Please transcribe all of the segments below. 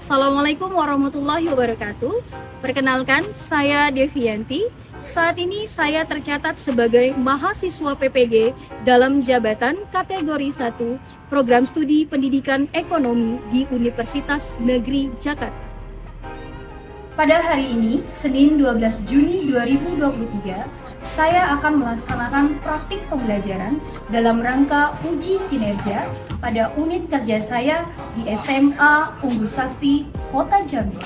Assalamualaikum warahmatullahi wabarakatuh. Perkenalkan, saya Devianti. Saat ini saya tercatat sebagai mahasiswa PPG dalam jabatan kategori 1 Program Studi Pendidikan Ekonomi di Universitas Negeri Jakarta. Pada hari ini, Senin 12 Juni 2023, saya akan melaksanakan praktik pembelajaran dalam rangka uji kinerja pada unit kerja saya di SMA Unggul Sakti, Kota Jambi.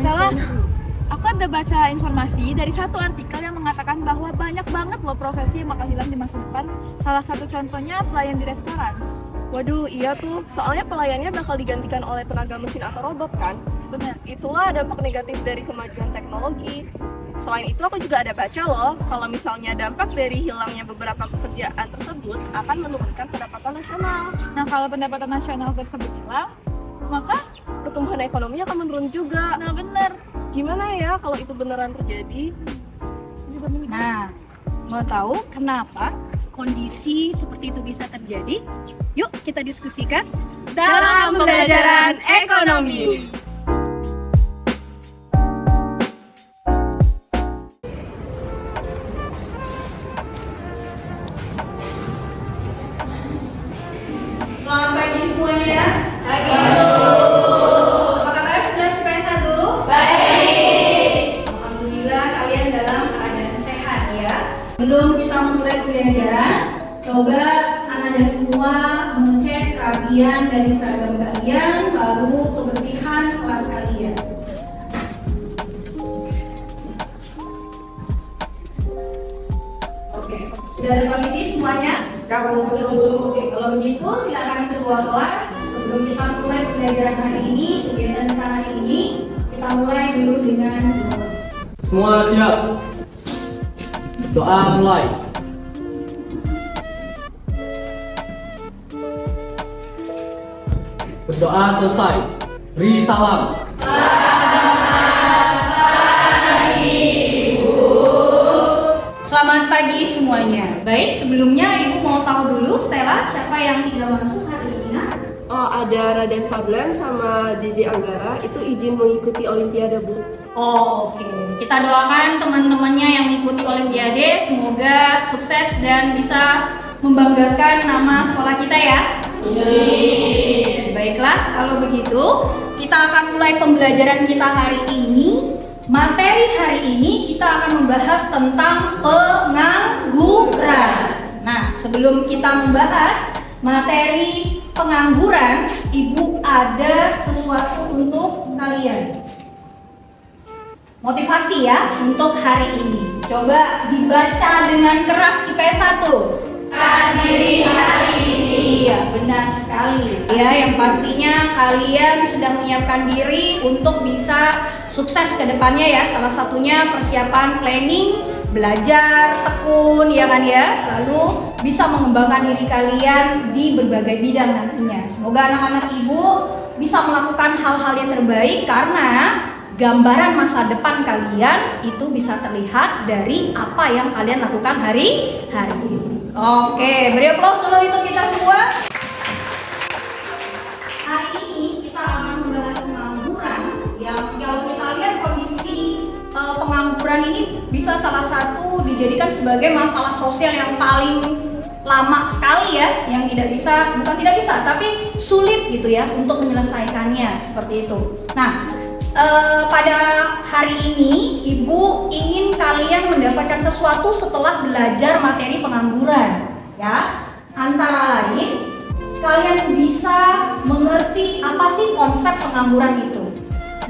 Salah, aku ada baca informasi dari satu artikel yang mengatakan bahwa banyak banget loh profesi yang bakal hilang di masa depan. Salah satu contohnya pelayan di restoran. Waduh, iya tuh. Soalnya pelayannya bakal digantikan oleh tenaga mesin atau robot kan? Benar. Itulah dampak negatif dari kemajuan teknologi. Selain itu aku juga ada baca loh, kalau misalnya dampak dari hilangnya beberapa pekerjaan tersebut akan menurunkan pendapatan nasional. Nah, kalau pendapatan nasional tersebut hilang, maka Pertumbuhan ekonomi akan menurun juga. nah benar. Gimana ya kalau itu beneran terjadi? Juga begitu. Nah, mau tahu kenapa kondisi seperti itu bisa terjadi? Yuk kita diskusikan Dalam pembelajaran ekonomi. Selamat pagi semuanya. Pagi. Apa kabar sebelas IPS 1? Baik. Alhamdulillah kalian dalam keadaan sehat ya. Sebelum kita mulai pembelajaran, coba Anda semua mengecek kerapian dari seragam kalian, lalu kebersihan kelas kalian. Oke, sudah ada kondisi semuanya? Oke, kalau begitu silakan keluar kelas. Sebelum kita mulai pembelajaran hari ini, kegiatan kita hari ini, kita mulai dulu dengan doa. Semua siap. Doa mulai. Berdoa selesai. Beri salam. Selamat pagi semuanya. Baik, sebelumnya Ibu mau tahu dulu, Stella, siapa yang tidak masuk hari ini? Nak? Oh, ada Raden Fadlan sama JJ Anggara itu izin mengikuti Olimpiade, Bu. Oh, oke. Kita doakan teman-temannya yang mengikuti Olimpiade, semoga sukses dan bisa membanggakan nama sekolah kita ya. Baiklah, kalau begitu kita akan mulai pembelajaran kita hari ini. Materi hari ini kita akan membahas tentang pengangguran. Nah, sebelum kita membahas materi pengangguran, Ibu ada sesuatu untuk kalian. Motivasi ya untuk hari ini. Coba dibaca dengan keras IPS 1. Hadiri hari ini. Iya, benar sekali. Ya, yang pastinya kalian sudah menyiapkan diri untuk bisa sukses ke depannya ya. Salah satunya persiapan planning, belajar, tekun ya kan ya. Lalu bisa mengembangkan diri kalian di berbagai bidang nantinya. Semoga anak-anak Ibu bisa melakukan hal-hal yang terbaik karena gambaran masa depan kalian itu bisa terlihat dari apa yang kalian lakukan hari ini. Oke, beri aplaus dulu untuk kita semua. Hari ini kita akan membahas pengangguran yang kalau kita lihat kondisi pengangguran ini bisa salah satu dijadikan sebagai masalah sosial yang paling lama sekali ya, yang bukan tidak bisa, tapi sulit gitu ya untuk menyelesaikannya seperti itu. Nah, pada hari ini Ibu ingin kalian mendapatkan sesuatu setelah belajar materi pengangguran ya. Antara lain kalian bisa mengerti apa sih konsep pengangguran itu.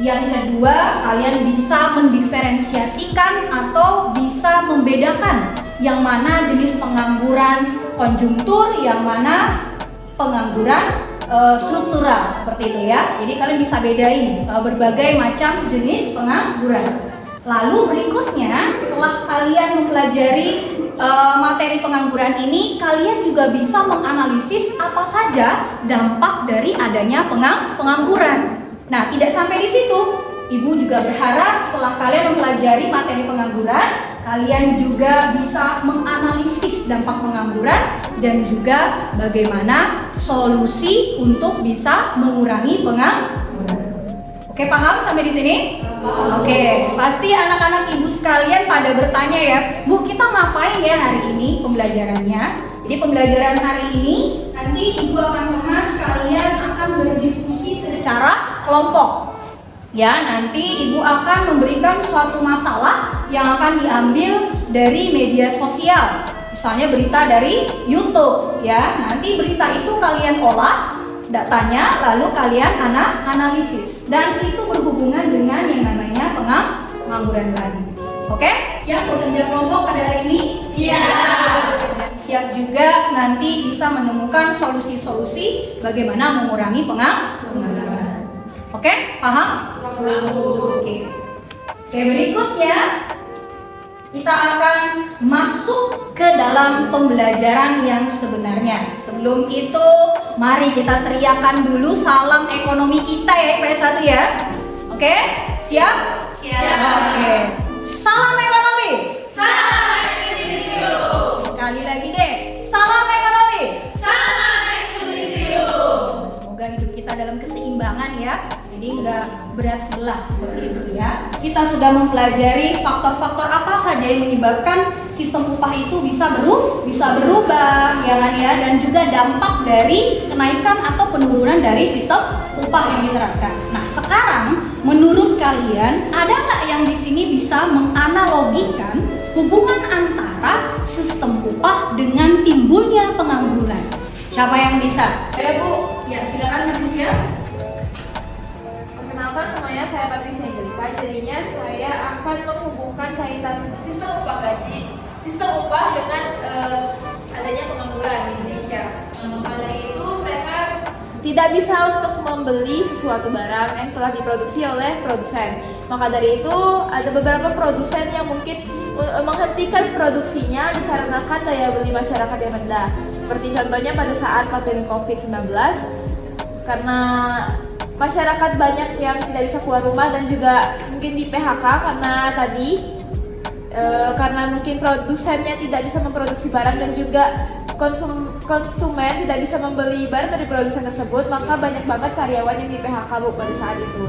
Yang kedua, kalian bisa mendiferensiasikan atau bisa membedakan yang mana jenis pengangguran konjungtur, yang mana pengangguran struktural seperti itu ya. Jadi kalian bisa bedain berbagai macam jenis pengangguran. Lalu berikutnya setelah kalian mempelajari materi pengangguran ini, kalian juga bisa menganalisis apa saja dampak dari adanya pengangguran. Nah, tidak sampai di situ. Ibu juga berharap setelah kalian mempelajari materi pengangguran, kalian juga bisa menganalisis dampak pengangguran dan juga bagaimana solusi untuk bisa mengurangi pengangguran. Oke, paham sampai di sini? Oke, pasti anak-anak ibu sekalian pada bertanya ya, Bu, kita ngapain ya hari ini pembelajarannya? Jadi pembelajaran hari ini nanti ibu akan kemas, kalian akan berdiskusi secara kelompok. Ya, nanti ibu akan memberikan suatu masalah yang akan diambil dari media sosial. Misalnya berita dari YouTube, ya. Nanti berita itu kalian olah datanya, lalu kalian analisis. Dan itu berhubungan dengan yang namanya pengangguran tadi. Oke? Siap bekerja kelompok pada hari ini? Siap. Siap juga nanti bisa menemukan solusi-solusi bagaimana mengurangi pengangguran. Oke? Paham? Oke, berikutnya kita akan masuk ke dalam pembelajaran yang sebenarnya. Sebelum itu, mari kita teriakan dulu salam ekonomi kita ya, IPS 1 ya. Oke, siap? Siap. Oke, salam ekonomi. Salam ekonomi. Sekali lagi deh, salam ekonomi. Salam ekonomi. Semoga hidup kita dalam keseimbangan ya. Jadi nggak berat sebelah seperti itu ya. Kita sudah mempelajari faktor-faktor apa saja yang menyebabkan sistem upah itu bisa berubah ya kan ya, dan juga dampak dari kenaikan atau penurunan dari sistem upah yang diterapkan. Nah, sekarang menurut kalian ada nggak yang di sini bisa menganalogikan hubungan antara sistem upah dengan timbulnya pengangguran? Siapa yang bisa? Bu. Ya, silakan Patricia. Perkenalkan semuanya, saya Patricia Angelika. Jadinya saya akan menghubungkan kaitan sistem upah gaji, sistem upah dengan adanya pengangguran di Indonesia. Maka dari itu mereka tidak bisa untuk membeli sesuatu barang yang telah diproduksi oleh produsen. Maka dari itu ada beberapa produsen yang mungkin menghentikan produksinya dikarenakan daya beli masyarakat yang rendah. Seperti contohnya pada saat pandemi COVID-19, karena masyarakat banyak yang tidak bisa keluar rumah dan juga mungkin di PHK karena mungkin produsennya tidak bisa memproduksi barang dan juga konsumen tidak bisa membeli barang dari produsen tersebut, maka banyak banget karyawan yang di PHK Bu pada saat itu.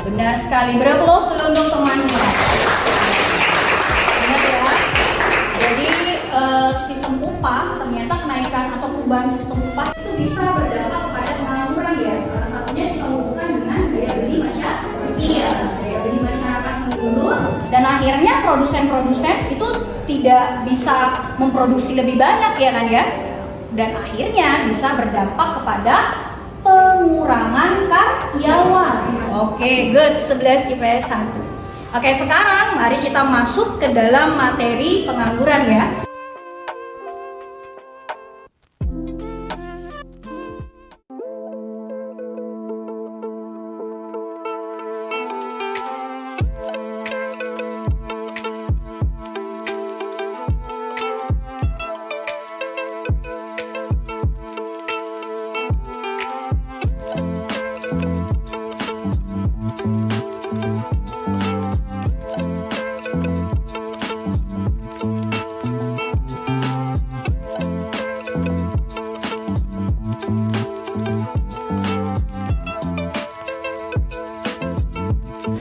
Benar sekali, beraplos dulu untuk temannya. Ingat ya, jadi sistem upah ternyata kenaikan atau perubahan sistem upah itu bisa berdampak kepada pengangguran ya. Salah satunya kita hubungkan dengan daya beli masyarakat. Iya, daya beli masyarakat menurun dan akhirnya produsen-produsen itu tidak bisa memproduksi lebih banyak ya kan ya. Dan akhirnya bisa berdampak kepada pengurangan karyawan. Oke, good. 11 IPS 1. Oke, sekarang mari kita masuk ke dalam materi pengangguran ya.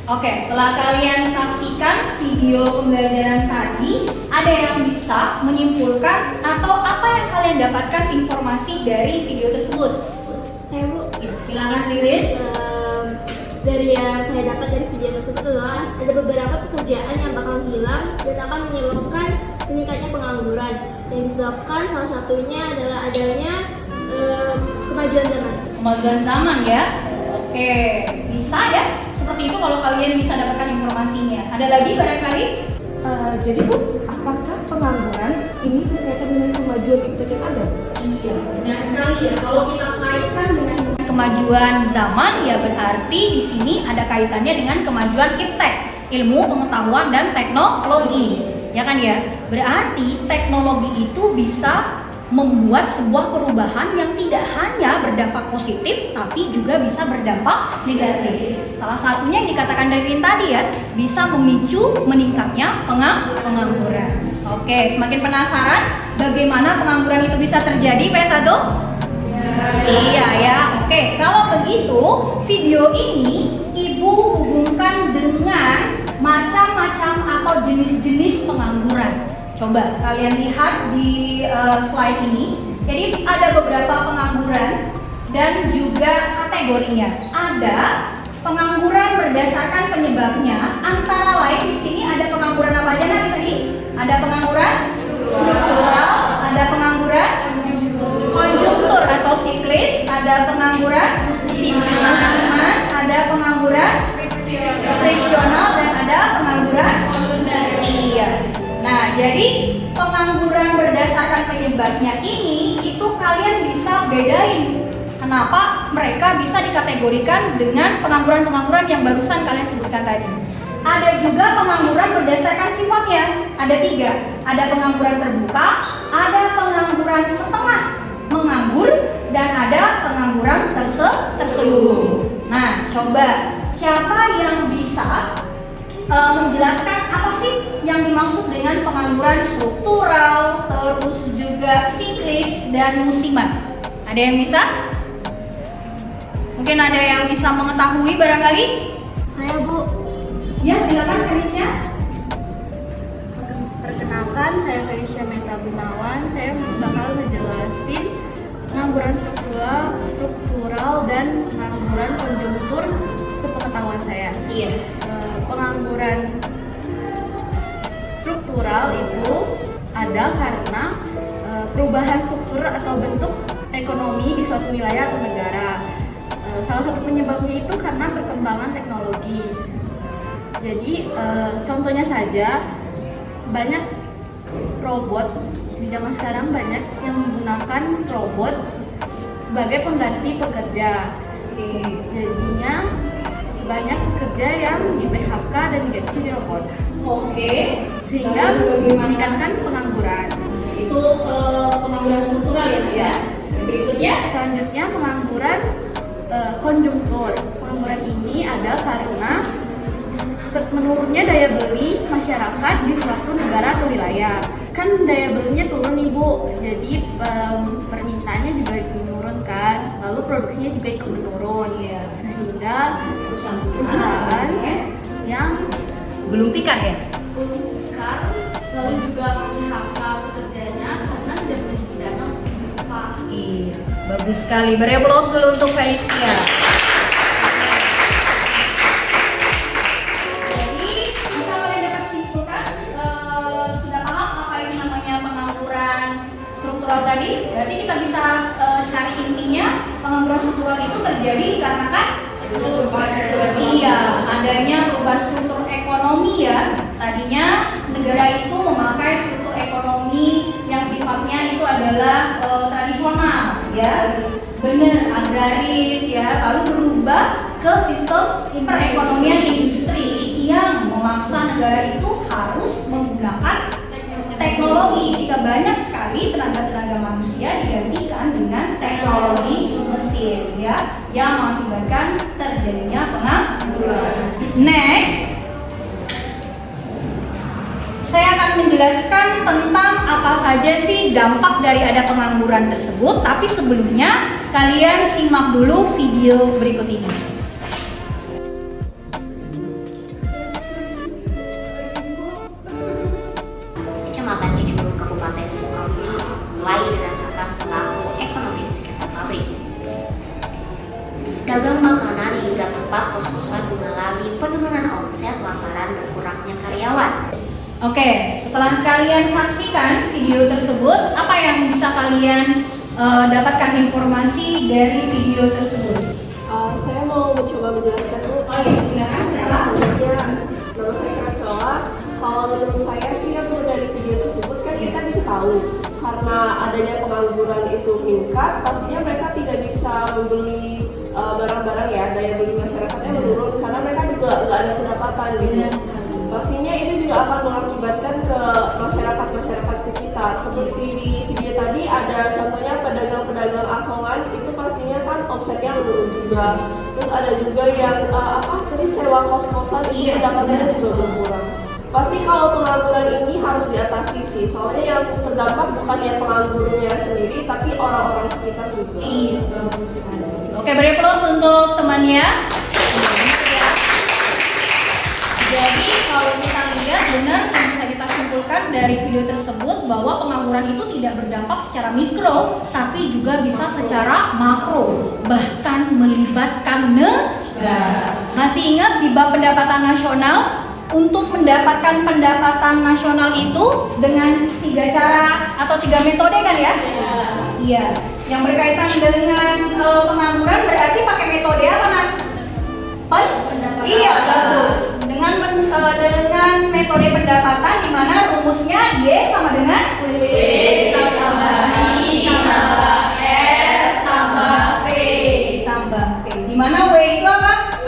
Oke, setelah kalian saksikan video pembelajaran tadi, ada yang bisa menyimpulkan atau apa yang kalian dapatkan informasi dari video tersebut? Saya Bu, Silakan Ririn. dari yang saya dapat dari video tersebut adalah ada beberapa pekerjaan yang bakal hilang dan akan menyebabkan meningkatnya pengangguran. Yang disebabkan salah satunya adalah adanya kemajuan zaman. Kemajuan zaman ya. Oke, bisa ya. Seperti itu kalau kalian bisa dapatkan informasinya. Ada lagi barangkali? Jadi Bu, apakah pengangguran ini berkaitan dengan kemajuan yang ada? Iya, benar sekali ya. Kalau kita kaitkan dengan kemajuan zaman, ya berarti di sini ada kaitannya dengan kemajuan iptek, ilmu pengetahuan dan teknologi, ya kan ya. Berarti teknologi itu bisa membuat sebuah perubahan yang tidak hanya berdampak positif tapi juga bisa berdampak negatif. Salah satunya yang dikatakan dari Rin tadi ya, bisa memicu meningkatnya pengangguran. Oke, semakin penasaran bagaimana pengangguran itu bisa terjadi PS1? Iya ya. Oke, kalau begitu video ini Ibu hubungkan dengan macam-macam atau jenis-jenis pengangguran. Coba kalian lihat di slide ini. Jadi ada beberapa pengangguran dan juga kategorinya. Ada pengangguran berdasarkan penyebabnya, antara lain di sini ada pengangguran apa aja di sini? Ada pengangguran struktural, ada pengangguran konjunktur atau siklis, ada pengangguran musiman, ada pengangguran friksional, dan ada pengangguran iya. Nah, jadi pengangguran berdasarkan penyebabnya ini itu kalian bisa bedain kenapa mereka bisa dikategorikan dengan pengangguran-pengangguran yang barusan kalian sebutkan tadi. Ada juga pengangguran berdasarkan sifatnya. Ada 3. Ada pengangguran terbuka, ada pengangguran setengah menganggur, dan ada pengangguran terselubung. Nah, coba siapa yang bisa menjelaskan apa sih yang dimaksud dengan pengangguran struktural, terus juga siklis dan musiman? Ada yang bisa? Mungkin ada yang bisa mengetahui barangkali? Saya Bu. Ya, silakan Felicia. Perkenalkan, saya Felicia Meta Gunawan. Saya bakal ngejelasin pengangguran struktural dan pengangguran konjunktur sepengetahuan saya. Iya. Pengangguran struktural itu ada karena perubahan struktur atau bentuk ekonomi di suatu wilayah atau negara. Salah satu penyebabnya itu karena perkembangan teknologi. Jadi contohnya saja, banyak robot di zaman sekarang, banyak yang menggunakan robot sebagai pengganti pekerja. Jadinya banyak pekerja yang di PHK dan diganti jadi robot. Oke. Sehingga meningkatkan pengangguran. Itu pengangguran struktural ya. Berikutnya. Selanjutnya pengangguran konjunktur. Pengangguran ini ada karena menurunnya daya beli masyarakat di suatu negara atau wilayah. Kan daya belinya turun nih Bu, jadi permintaannya juga menurun kan, lalu produksinya juga ikut menurun, sehingga perusahaan yang Gulung tikar ya? lalu juga PHK pekerjanya karena tidak memiliki dana upah. Iya, bagus sekali. Beri aplaus dulu untuk Felicia. Jadi bisa kalian dapat simpulkan, sudah paham apa yang namanya pengangguran struktural tadi? Berarti kita bisa cari intinya, pengangguran struktural itu terjadi karena kan iya, adanya perubahan struktur ekonomi ya. Tadinya negara itu memakai struktur ekonomi yang sifatnya itu adalah tradisional ya, benar agraris ya, lalu berubah ke sistem perekonomian industri yang memaksa negara itu harus menggunakan teknologi, jika banyak sekali tenaga-tenaga manusia digantikan dengan teknologi mesin ya, yang mengakibatkan terjadinya pengangguran. Next, saya akan menjelaskan tentang apa saja sih dampak dari ada pengangguran tersebut, tapi sebelumnya kalian simak dulu video berikut ini. Kecamatan Cicurug, Kabupaten Sukabumi mulai dirasakan pelaku ekonomi sekitar pabrik. Dagang makanan hingga tempat kos-kosan mengalami penurunan omset lantaran berkurangnya karyawan. Oke, setelah kalian saksikan video tersebut, apa yang bisa kalian dapatkan informasi dari video tersebut? Saya mau mencoba menjelaskan dulu. Oh iya, silakan. Selanjutnya, nama saya Kasela. Kalau menurut saya sih dari video tersebut kan kita bisa tahu karena adanya pengangguran itu meningkat, pastinya mereka tidak bisa membeli barang-barang ya, daya beli masyarakatnya menurun karena mereka juga nggak ada pendapatan gitu. Pastinya itu juga akan mengakibatkan ke masyarakat sekitar masyarakat. Seperti di video tadi ada contohnya pedagang-pedagang asongan, itu pastinya kan omsetnya menurun juga. Terus ada juga yang tadi sewa kos-kosan, itu pendapatannya juga berkurang. Pasti kalau pengangguran ini harus diatasi sih, soalnya yang terdampak bukan yang penganggurnya sendiri, tapi orang-orang sekitar juga. Iya, bagus sekali. Oke, beri aplaus untuk temannya. Jadi kalau kita lihat benar yang bisa kita simpulkan dari video tersebut bahwa pengangguran itu tidak berdampak secara mikro, tapi juga bisa secara makro, bahkan melibatkan negara. Masih ingat di bab pendapatan nasional? Untuk mendapatkan pendapatan nasional itu dengan 3 cara atau 3 metode kan ya? Iya. Yang berkaitan dengan pengangguran berarti pakai metode apa Nak? Iya, bagus. Dengan metode pendapatan di mana rumusnya Y sama dengan W tambah I tambah R tambah P tambah P. Di mana W itu apa?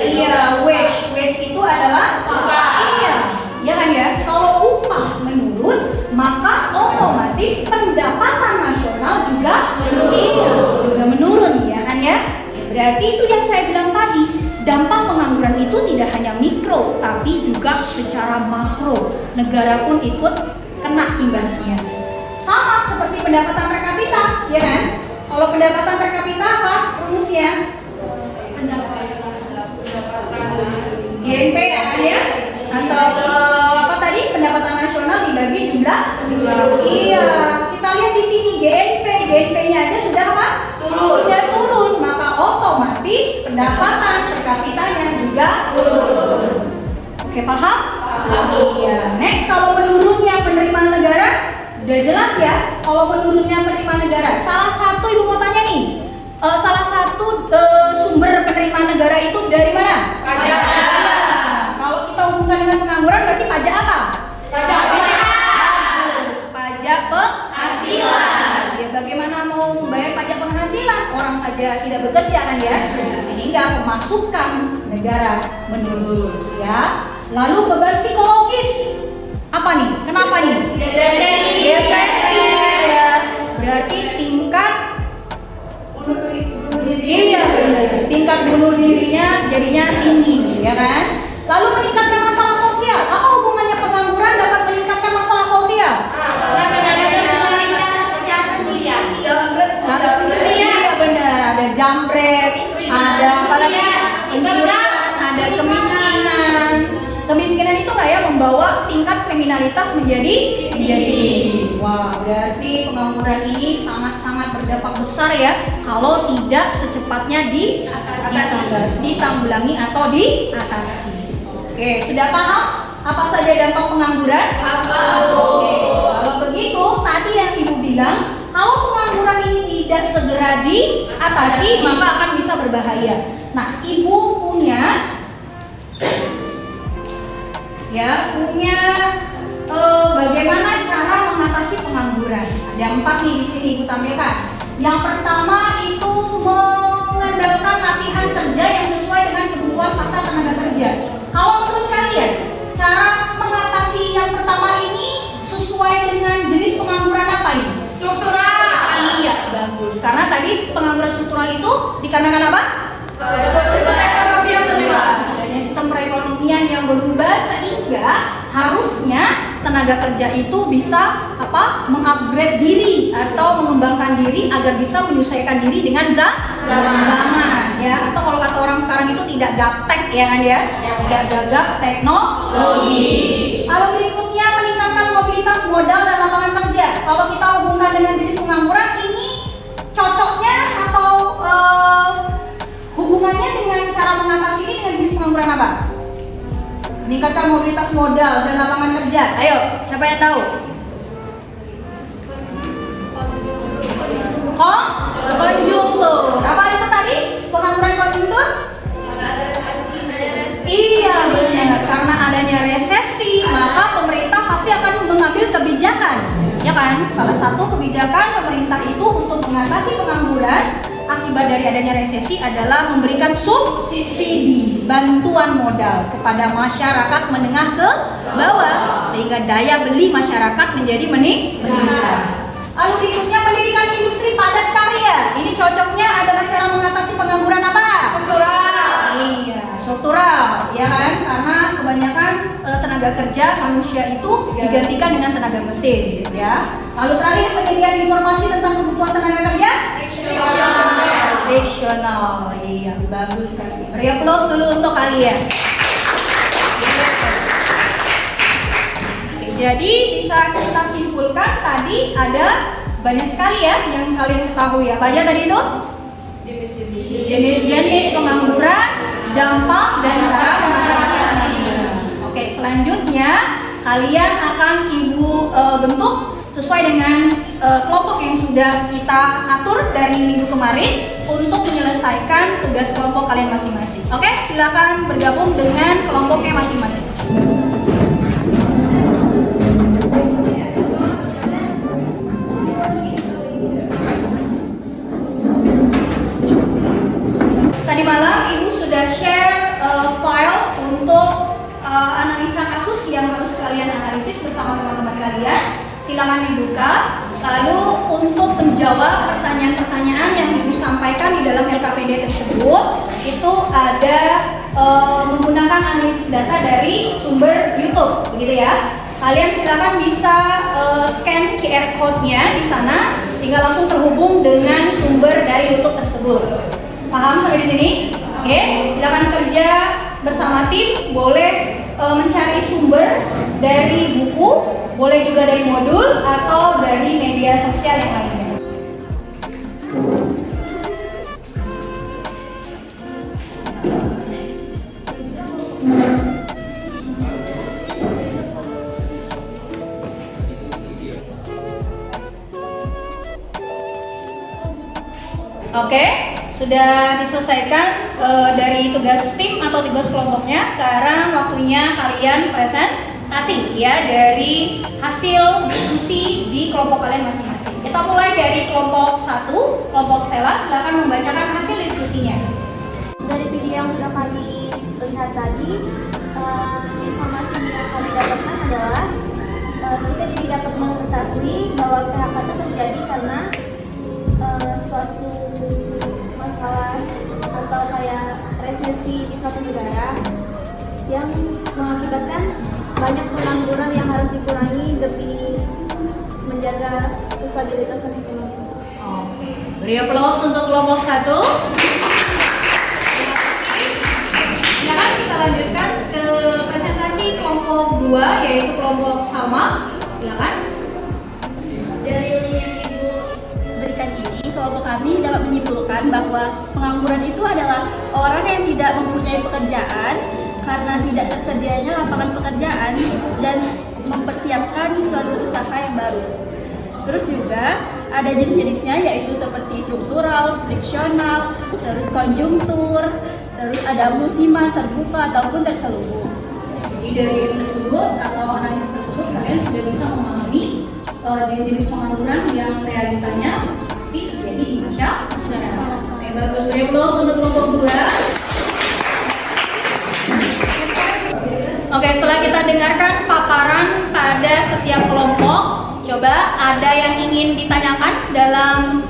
Iya, wage. Wage itu adalah upah. Iya, ya kan ya. Kalau upah menurun, maka otomatis pendapatan nasional juga menurun. Iya, juga menurun, ya kan ya. Berarti itu yang saya bilang tadi, dampak pengangguran itu tidak hanya mikro, tapi juga secara makro. Negara pun ikut kena imbasnya. Sama seperti pendapatan per kapita, ya kan? Kalau pendapatan per kapita apa rumusnya? GNP ya kan ya? Atau apa tadi? Pendapatan nasional dibagi jumlah. Iya, kita lihat di sini GNP-nya aja sudah apa? Sudah turun, maka otomatis pendapatan per kapitanya juga turun. Oke, paham? Iya. Next, kalau menurunnya penerimaan negara, udah jelas ya. Kalau menurunnya penerimaan negara, salah satu ibu mau tanya nih. Salah satu sumber penerimaan negara itu dari mana? Pajak. Kalau kita hubungkan dengan pengangguran berarti pajak apa? Pajak penghasilan. Ya, bagaimana mau bayar pajak penghasilan? Orang saja tidak bekerja kan ya? Sehingga pemasukan negara menurun ya. Lalu beban psikologis apa nih? Kenapa nih? Depresi. Ya. Berarti tingkat iya benar. Tingkat bunuh dirinya jadinya tinggi, ya kan? Lalu meningkatnya masalah sosial. Apa hubungannya pengangguran dapat meningkatkan masalah sosial? Iya benar. Ada jambret, ada apa lagi? Pencurian, ada kemiskinan. Kemiskinan itu nggak ya membawa tingkat kriminalitas menjadi tinggi. Wah, berarti pengangguran ini sangat-sangat berdampak besar ya kalau tidak secepatnya ditanggulangi atau diatasi. Oke, sudah paham apa saja dampak pengangguran? Oke, kalau begitu tadi yang Ibu bilang, kalau pengangguran ini tidak segera diatasi maka akan bisa berbahaya. Nah, Ibu punya bagaimana cara mengatasi pengangguran. Ada 4 nih di sini Ibu tampilkan. Yang pertama itu mengandalkan latihan kerja yang sesuai dengan kebutuhan pasar tenaga kerja. Kalau menurut kalian, cara mengatasi yang pertama ini sesuai dengan jenis pengangguran apa ini? Struktural. Iya, bagus. Karena tadi pengangguran struktural itu dikarenakan apa? Sistem ekonomi yang berubah. Adanya sistem perekonomian yang berubah sehingga harusnya tenaga kerja itu bisa mengupgrade diri atau mengembangkan diri agar bisa menyesuaikan diri dengan zaman ya. Atau kalau kata orang sekarang itu tidak gaptek ya kan ya, tidak gagap teknologi. Lalu berikutnya meningkatkan mobilitas modal dan lapangan kerja. Kalau kita hubungkan dengan jenis pengangguran ini cocoknya atau hubungannya dengan cara mengatasi ini dengan jenis pengangguran apa? Meningkatkan mobilitas modal dan lapangan kerja. Ayo, siapa yang tahu? Konjungtur. Apa itu tadi? Pengangguran konjungtur? Iya benar. Karena adanya resesi, maka pemerintah pasti akan mengambil kebijakan, ya kan? Salah satu kebijakan pemerintah itu untuk mengatasi pengangguran akibat dari adanya resesi adalah memberikan subsidi. bantuan modal kepada masyarakat menengah ke bawah sehingga daya beli masyarakat menjadi meningkat. Lalu berikutnya pendidikan industri padat karya. Ini cocoknya adalah cara mengatasi pengangguran apa? Struktural. Iya, struktural, ya kan? Karena kebanyakan tenaga kerja manusia itu digantikan dengan tenaga mesin, ya. Lalu terakhir penyediaan informasi tentang kebutuhan tenaga kerja? Fiksional. Iya, bagus sekali. Beri aplaus dulu untuk kalian. Jadi bisa kita simpulkan tadi ada banyak sekali ya yang kalian ketahui. Apa aja tadi itu? Jenis-jenis pengangguran, dampak dan cara mengatasi pengangguran. Oke, selanjutnya kalian akan ibu bentuk sesuai dengan kelompok yang sudah kita atur dari minggu kemarin untuk menyelesaikan tugas kelompok kalian masing-masing. Oke, silakan bergabung dengan kelompoknya masing-masing. Tadi malam Ibu sudah share file untuk analisa kasus yang harus kalian analisis bersama teman-teman kalian. Silakan dibuka. Lalu untuk menjawab pertanyaan-pertanyaan yang Ibu sampaikan di dalam LKPD tersebut, itu ada menggunakan analisis data dari sumber YouTube, begitu ya. Kalian silakan bisa scan QR code-nya di sana sehingga langsung terhubung dengan sumber dari YouTube tersebut. Paham sampai di sini? Oke, silakan kerja bersama tim. Boleh mencari sumber dari buku, boleh juga dari modul atau dari media sosial yang lainnya. Oke, sudah diselesaikan dari tugas tim atau tugas kelompoknya. Sekarang waktunya kalian presentasi ya dari hasil diskusi di kelompok kalian masing-masing. Kita mulai dari kelompok 1, kelompok Stella. Silakan membacakan hasil diskusinya. Dari video yang sudah kami lihat tadi, informasi yang kami dapatkan adalah kita jadi dapat mengetahui bahwa PHK itu terjadi karena suatu masalah atau kayak resesi di suatu negara yang mengakibatkan banyak pengangguran yang harus dikurangi demi menjaga stabilitas ekonomi. Oke, beri aplaus untuk kelompok 1. Silakan kita lanjutkan ke presentasi kelompok 2 yaitu kelompok Salma. Silakan. Dari link yang Ibu berikan ini, kelompok kami dapat menyimpulkan bahwa pengangguran itu adalah orang yang tidak mempunyai pekerjaan karena tidak tersedianya lapangan pekerjaan dan mempersiapkan suatu usaha yang baru. Terus juga ada jenis-jenisnya yaitu seperti struktural, friksional, terus konjungtur, terus ada musiman, terbuka ataupun terselubung. Jadi dari ilmu tersebut atau analisis tersebut kalian sudah bisa memahami jenis-jenis pengangguran yang realitanya pasti terjadi di masyarakat. Oke, bagus. Beri aplaus untuk kelompok 2. Oke, setelah kita dengarkan paparan pada setiap kelompok, coba ada yang ingin ditanyakan dalam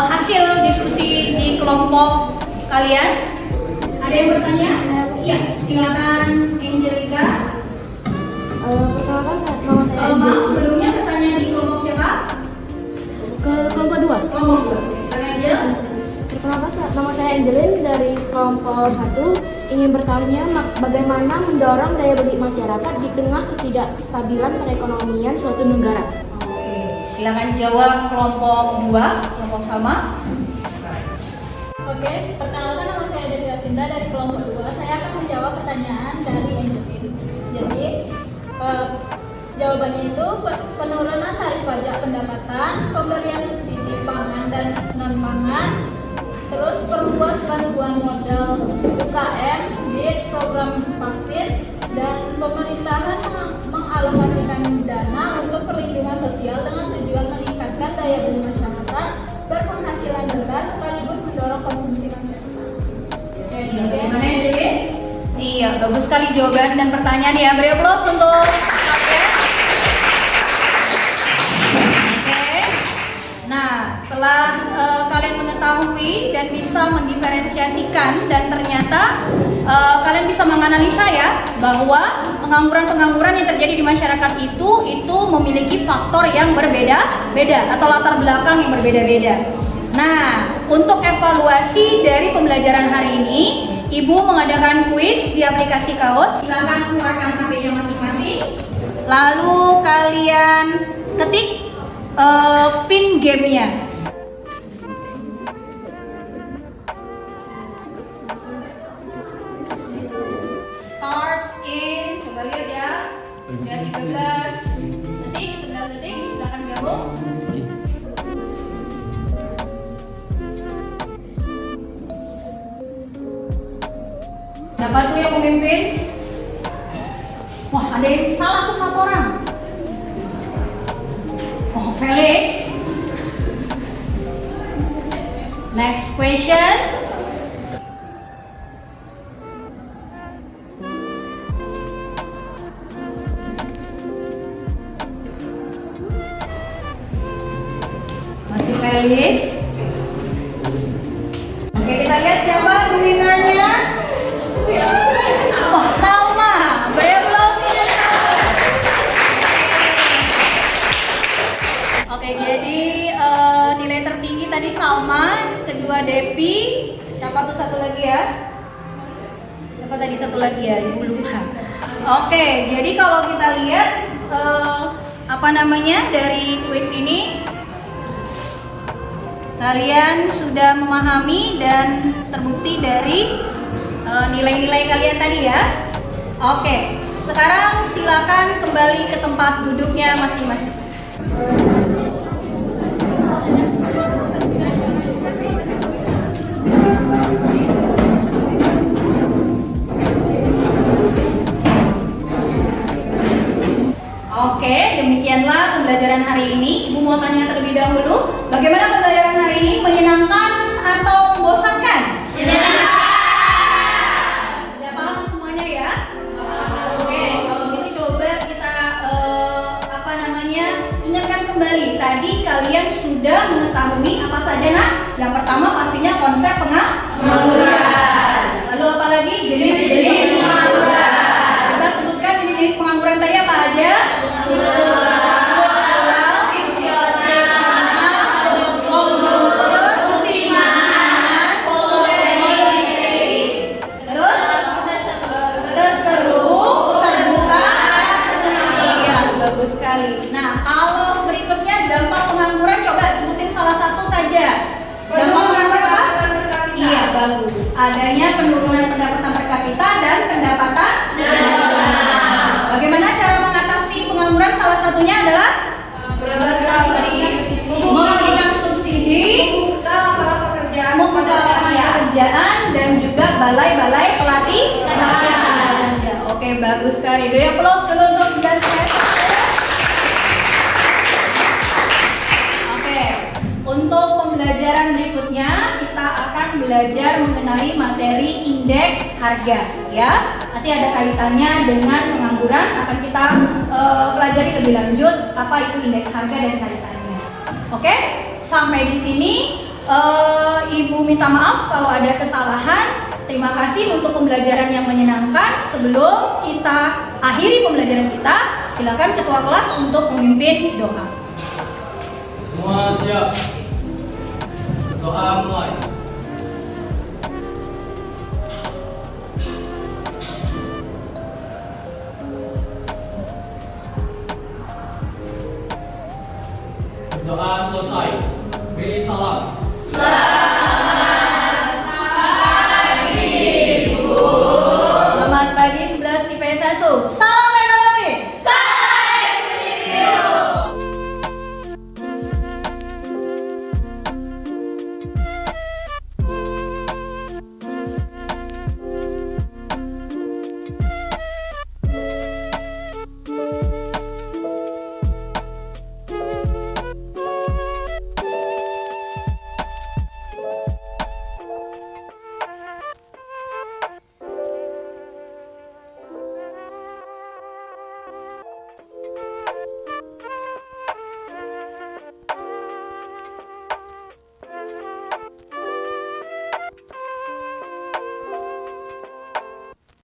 hasil diskusi di kelompok kalian? Ada yang bertanya? Iya, silakan Angelica. Perkenalkan, nama saya Maaf, Angel. sebelumnya pertanyaan di kelompok siapa? Ke kelompok 2. Kelompok 2. Sekali aja. Perkenalkan, nama saya Angelin dari kelompok 1. Ingin bertanya bagaimana mendorong daya beli masyarakat di tengah ketidakstabilan perekonomian suatu negara. Oke, silakan jawab kelompok 2, kelompok sama. Oke, perkenalkan nama saya Devila Sinta dari kelompok 2. Saya akan menjawab pertanyaan dari Angelin. Jadi, jawabannya itu penurunan tarif pajak pendapatan, pemberian subsidi pangan dan non-pangan, terus perluas bantuan modal UKM, BID, program vaksin, dan pemerintahan mengalokasikan dana untuk perlindungan sosial dengan tujuan meningkatkan daya beli masyarakat, berpenghasilan rendah sekaligus mendorong konsumsi masyarakat. Oke, bagaimana Angelica? Iya, bagus sekali jawaban dan pertanyaan ya. Beri aplaus untuk kalian. Oke. Nah, setelah kalian mengetahui dan bisa mendiferensiasikan dan ternyata kalian bisa menganalisa ya bahwa pengangguran-pengangguran yang terjadi di masyarakat itu memiliki faktor yang berbeda-beda atau latar belakang yang berbeda-beda. Nah, untuk evaluasi dari pembelajaran hari ini, Ibu mengadakan kuis di aplikasi Kahoot. Silakan keluarkan HP-nya masing-masing. Lalu kalian ketik pin gamenya. Starts in, coba lihat ya. Udah 13 detik, 9 detik, silakan gabung. Siapa tuh yang memimpin? Wah, ada yang salah tuh satu orang. Oh, Felix. Next question. Masih Felix. Oke, kita lihat siapa winnernya. Oh, Salma. Beri aplaus untuk Salma. Oke, jadi nilai tertinggi tadi Salma, kedua Depi, siapa tuh satu lagi ya? Siapa tadi satu lagi ya? Ibu lupa. Oke, jadi kalau kita lihat dari kuis ini, kalian sudah memahami dan terbukti dari nilai-nilai kalian tadi ya. Oke, sekarang silakan kembali ke tempat duduknya masing-masing. Oke, demikianlah pembelajaran hari ini. Ibu mau tanya terlebih dahulu, bagaimana pembelajaran hari ini? Menyenangkan atau membosankan? Sudah paham semuanya ya? Oke, kalau gitu coba kita ingatkan kembali. Tadi kalian sudah mengetahui apa saja nah? Yang pertama pastinya konsep pengangguran. Lalu apa lagi? Jenis-jenis pengangguran. Kita sebutkan jenis pengangguran tadi apa aja? Bagus sekali. Nah, kalau berikutnya dampak pengangguran, coba sebutin salah satu saja. Dampak pengangguran apa? Iya, bagus. Adanya penurunan pendapatan per kapita dan pendapatan nasional. Bagaimana cara mengatasi pengangguran? Salah satunya adalah memberikan subsidi, membuka lapangan pekerjaan, dan juga balai-balai pelatihan kerja. Oke, bagus sekali. Beri aplaus dulu untuk sudah selesai. Untuk pembelajaran berikutnya kita akan belajar mengenai materi indeks harga ya. Nanti ada kaitannya dengan pengangguran, akan kita pelajari lebih lanjut apa itu indeks harga dan kaitannya. Oke, sampai di sini Ibu minta maaf kalau ada kesalahan. Terima kasih untuk pembelajaran yang menyenangkan. Sebelum kita akhiri pembelajaran kita, silakan ketua kelas untuk memimpin doa. Semua siap. Doa mulai. Doa selesai. Beri salam. Selamat pagi 11 IPS 1.